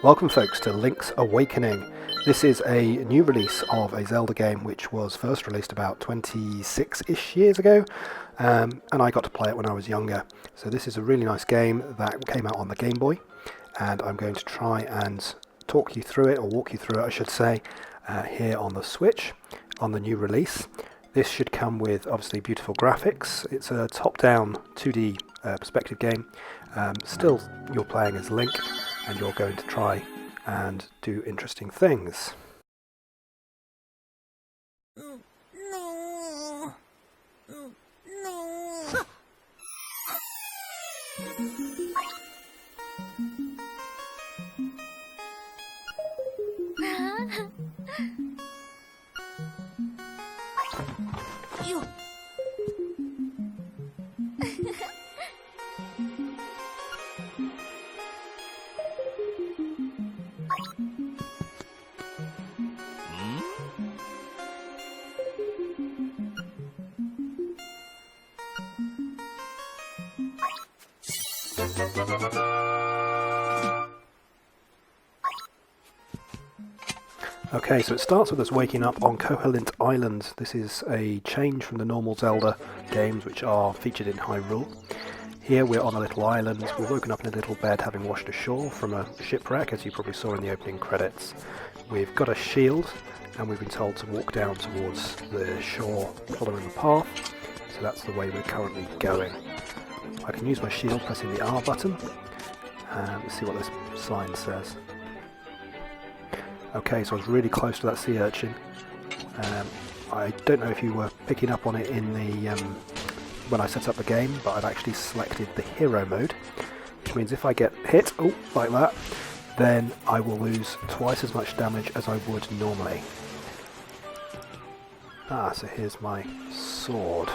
Welcome folks to Link's Awakening. This is a new release of a Zelda game which was first released about 26-ish years ago, and I got to play it when I was younger. So this is a really nice game that came out on the GameBoy, and I'm going to try and talk you through it, or walk you through it I should say, here on the Switch, on the new release. This should come with obviously beautiful graphics. It's a top-down 2D perspective game. Still you're playing as Link, and you're going to try and do interesting things. No. You. Okay, so it starts with us waking up on Koholint Island. This is a change from the normal Zelda games which are featured in Hyrule. Here we're on a little island. We've woken up in a little bed having washed ashore from a shipwreck, as you probably saw in the opening credits. We've got a shield and we've been told to walk down towards the shore following the path. So that's the way we're currently going. I can use my shield pressing the R button. Let's see what this sign says. Okay, so I was really close to that sea urchin. I don't know if you were picking up on it in the when I set up the game, but I've actually selected the hero mode, which means if I get hit, like that, then I will lose twice as much damage as I would normally. So here's my sword.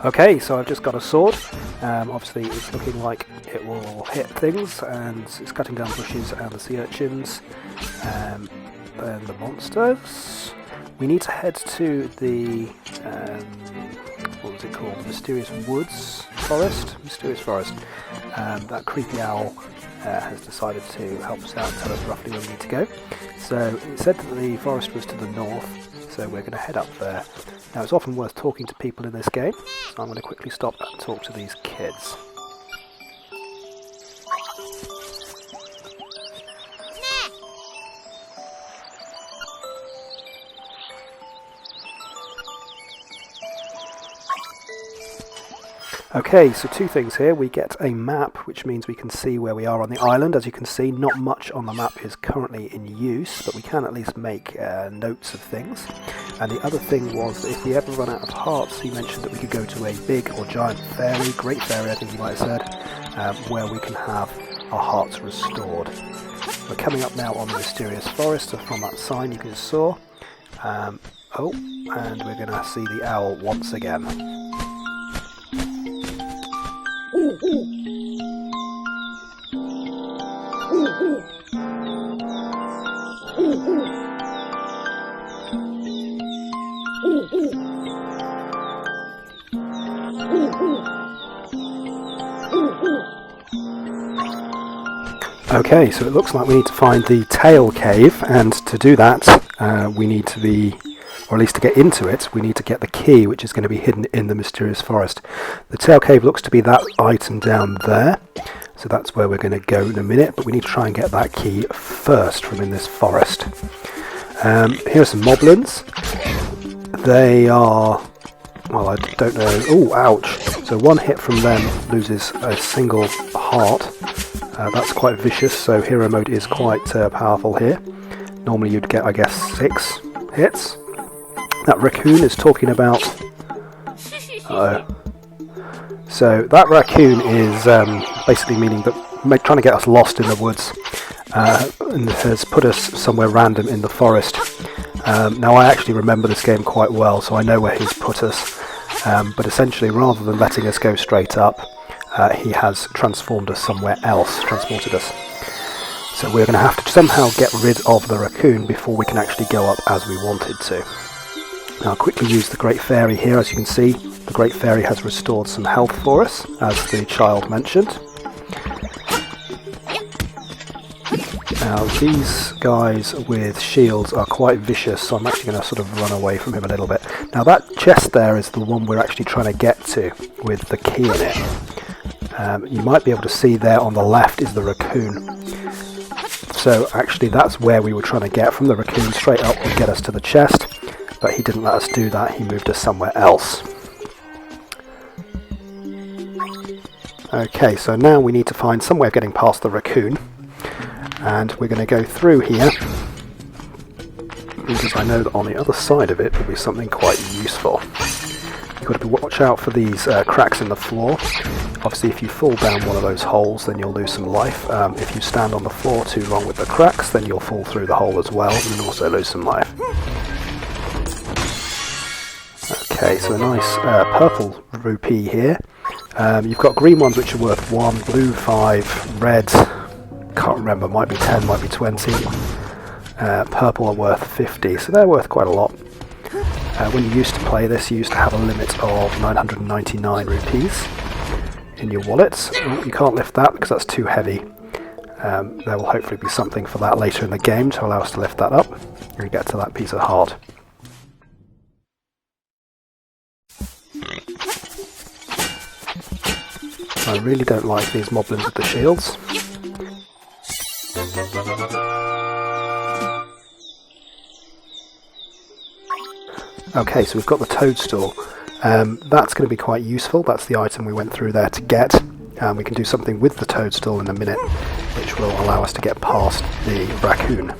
Okay, so I've just got a sword. Obviously it's looking like it will hit things, and it's cutting down bushes and the sea urchins, and the monsters. We need to head to the, what was it called? The Mysterious Forest. That creepy owl has decided to help us out and tell us roughly where we need to go. So it said that the forest was to the north, so we're going to head up there. Now it's often worth talking to people in this game, so I'm going to quickly stop and talk to these kids. Okay, so two things here. We get a map, which means we can see where we are on the island. As you can see, not much on the map is currently in use, but we can at least make notes of things. And the other thing was that if we ever run out of hearts, he mentioned that we could go to a big or giant fairy, great fairy I think he might have said, where we can have our hearts restored. We're coming up now on the Mysterious Forest, from that sign you can saw. And we're going to see the owl once again. Okay, so it looks like we need to find the tail cave, and to do that we need to be, or at least to get into it, we need to get the key, which is going to be hidden in the Mysterious Forest. The tail cave looks to be that item down there, so that's where we're going to go in a minute, but we need to try and get that key first from in this forest. Here are some moblins. They are, well, I don't know. Oh, ouch. So one hit from them loses a single heart. That's quite vicious, so hero mode is quite powerful here. Normally you'd get, I guess, 6 hits. That raccoon is talking about... Uh-oh. So that raccoon is basically meaning that trying to get us lost in the woods, and has put us somewhere random in the forest. Now I actually remember this game quite well, so I know where he's put us, but essentially rather than letting us go straight up, he has transformed us somewhere else, transported us. So we're going to have to somehow get rid of the raccoon before we can actually go up as we wanted to. Now I'll quickly use the Great Fairy here. As you can see, the Great Fairy has restored some health for us, as the child mentioned. Now these guys with shields are quite vicious, so I'm actually going to sort of run away from him a little bit. Now that chest there is the one we're actually trying to get to, with the key in it. You might be able to see there on the left is the raccoon. So actually that's where we were trying to get from. The raccoon straight up would get us to the chest, but he didn't let us do that, he moved us somewhere else. Okay, so now we need to find some way of getting past the raccoon, and we're going to go through here, because I know that on the other side of it will be something quite useful. You've got to watch out for these cracks in the floor. Obviously if you fall down one of those holes then you'll lose some life. If you stand on the floor too long with the cracks then you'll fall through the hole as well and also lose some life. Okay, so a nice purple rupee here. You've got green ones which are worth 1, blue 5, red, can't remember, might be 10, might be 20. Purple are worth 50, so they're worth quite a lot. When you used to play this, you used to have a limit of 999 rupees in your wallets. Oh, you can't lift that because that's too heavy. There will hopefully be something for that later in the game to allow us to lift that up and get to that piece of heart. I really don't like these moblins with the shields. Okay, so we've got the toadstool. That's going to be quite useful. That's the item we went through there to get. We can do something with the toadstool in a minute, which will allow us to get past the raccoon.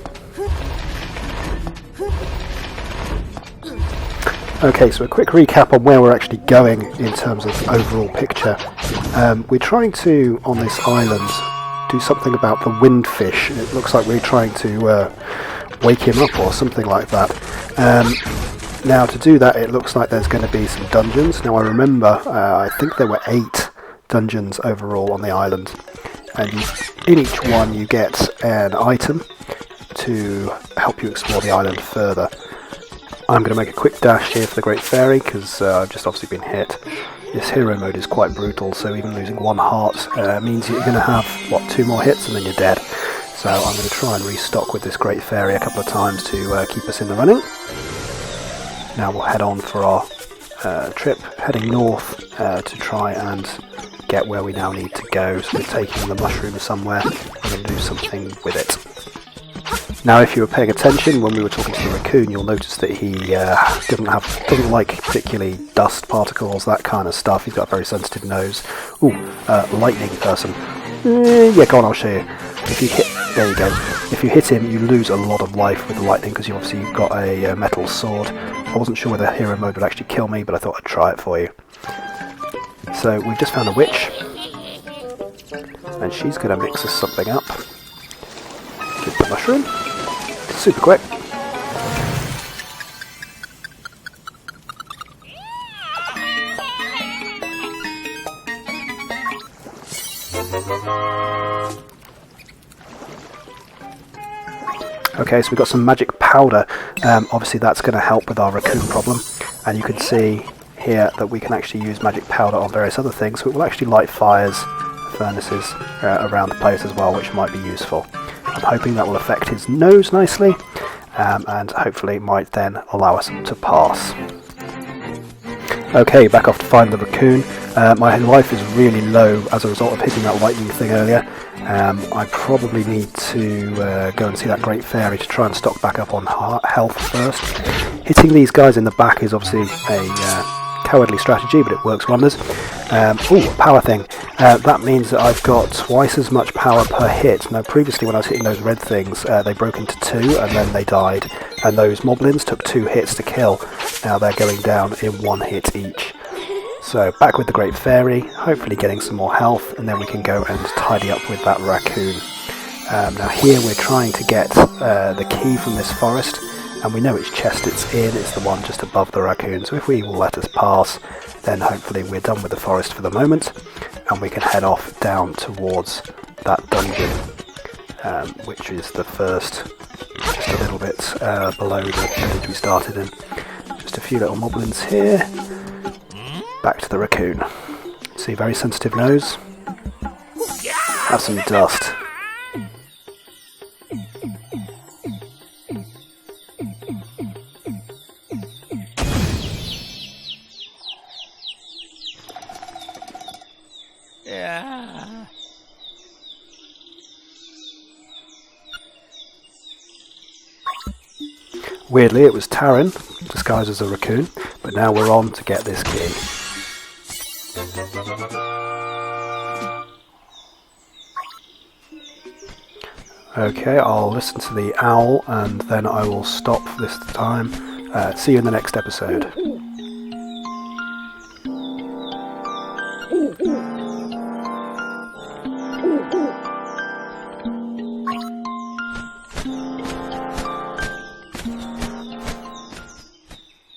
Okay, so a quick recap on where we're actually going in terms of overall picture. We're trying to, on this island, do something about the windfish. It looks like we're trying to wake him up or something like that. Now to do that it looks like there's going to be some dungeons. Now I remember, I think there were 8 dungeons overall on the island, and in each one you get an item to help you explore the island further. I'm going to make a quick dash here for the Great Fairy because I've just obviously been hit. This hero mode is quite brutal, so even losing 1 heart means you're going to have, what, 2 more hits and then you're dead. So I'm going to try and restock with this Great Fairy a couple of times to keep us in the running. Now we'll head on for our trip, heading north to try and get where we now need to go. So we're taking the mushroom somewhere and then do something with it. Now if you were paying attention when we were talking to the raccoon, you'll notice that he doesn't like particularly dust particles, that kind of stuff. He's got a very sensitive nose. Ooh, lightning person. Yeah, go on, I'll show you. If you hit, there you go. If you hit him, you lose a lot of life with the lightning because you obviously got a metal sword. I wasn't sure whether hero mode would actually kill me, but I thought I'd try it for you. So we've just found a witch, and she's going to mix us something up with the mushroom. Super quick. Okay, so we've got some magic powder. Obviously that's going to help with our raccoon problem, and you can see here that we can actually use magic powder on various other things, so it will actually light fires, furnaces around the place as well, which might be useful. I'm hoping that will affect his nose nicely, and hopefully might then allow us to pass. Okay, back off to find the raccoon. My life is really low as a result of hitting that lightning thing earlier. I probably need to go and see that Great Fairy to try and stock back up on health first. Hitting these guys in the back is obviously a cowardly strategy, but it works wonders. Ooh, a power thing. That means that I've got twice as much power per hit. Now, previously when I was hitting those red things, they broke into 2 and then they died. And those moblins took 2 hits to kill. Now they're going down in 1 hit each. So back with the Great Fairy, hopefully getting some more health, and then we can go and tidy up with that raccoon. Now here we're trying to get the key from this forest, and we know which chest it's in. It's the one just above the raccoon, so if we will let us pass, then hopefully we're done with the forest for the moment, and we can head off down towards that dungeon, which is the first, just a little bit below the village we started in. Just a few little moblins here. Back to the raccoon. See, very sensitive nose. Have some dust. Yeah. Weirdly, it was Taran, disguised as a raccoon, but now we're on to get this key. Okay, I'll listen to the owl and then I will stop this time. See you in the next episode.